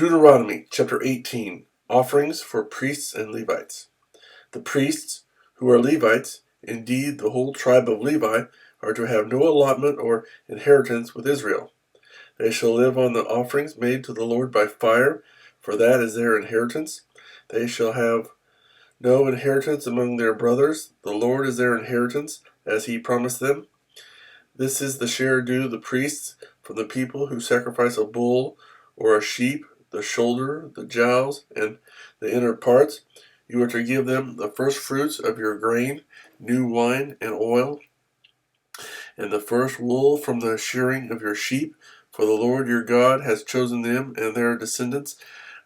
Deuteronomy chapter 18, Offerings for Priests and Levites. The priests, who are Levites, indeed the whole tribe of Levi, are to have no allotment or inheritance with Israel. They shall live on the offerings made to the Lord by fire, for that is their inheritance. They shall have no inheritance among their brothers. The Lord is their inheritance, as he promised them. This is the share due the priests from the people who sacrifice a bull or a sheep, the shoulder, the jowls, and the inner parts. You are to give them the first fruits of your grain, new wine and oil, and the first wool from the shearing of your sheep, for the Lord your God has chosen them and their descendants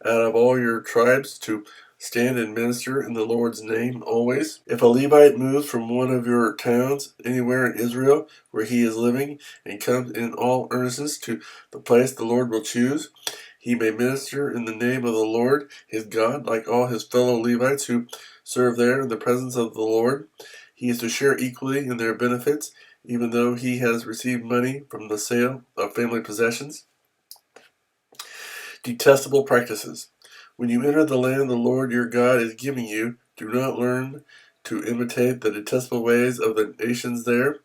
out of all your tribes to stand and minister in the Lord's name always. If a Levite moves from one of your towns anywhere in Israel where he is living and comes in all earnestness to the place the Lord will choose, he may minister in the name of the Lord his God like all his fellow Levites who serve there in the presence of the Lord. He is to share equally in their benefits, even though he has received money from the sale of family possessions. Detestable practices. When you enter the land the Lord your God is giving you, do not learn to imitate the detestable ways of the nations there.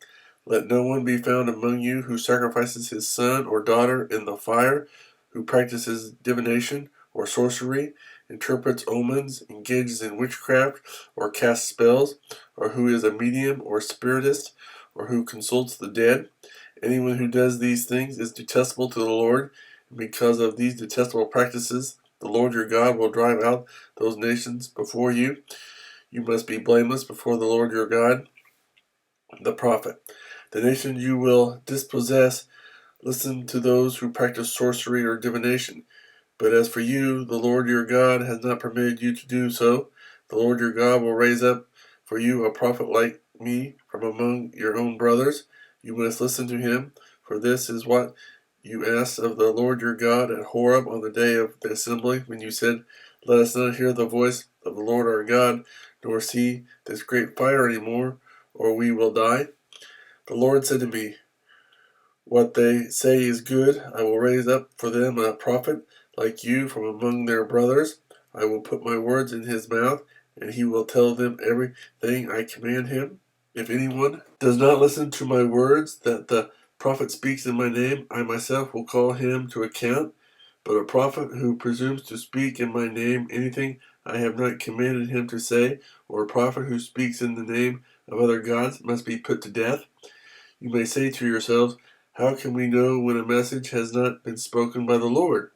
Let no one be found among you who sacrifices his son or daughter in the fire, who practices divination or sorcery, interprets omens, engages in witchcraft, or casts spells, or who is a medium or spiritist, or who consults the dead. Anyone who does these things is detestable to the Lord, and because of these detestable practices, the Lord your God will drive out those nations before you. You must be blameless before the Lord your God. The prophet. The nation you will dispossess, listen to those who practice sorcery or divination. But as for you, the Lord your God has not permitted you to do so. The Lord your God will raise up for you a prophet like me from among your own brothers. You must listen to him, for this is what you asked of the Lord your God at Horeb on the day of the assembly, when you said, Let us not hear the voice of the Lord our God, nor see this great fire any more, or we will die. The Lord said to me, What they say is good. I will raise up for them a prophet like you from among their brothers. I will put my words in his mouth, and he will tell them everything I command him. If anyone does not listen to my words that the prophet speaks in my name, I myself will call him to account. But a prophet who presumes to speak in my name anything I have not commanded him to say, or a prophet who speaks in the name of other gods, must be put to death. You may say to yourselves, How can we know when a message has not been spoken by the Lord?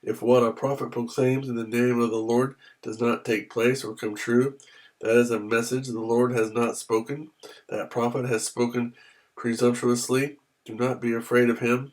If what a prophet proclaims in the name of the Lord does not take place or come true, that is a message the Lord has not spoken. That prophet has spoken presumptuously. Do not be afraid of him.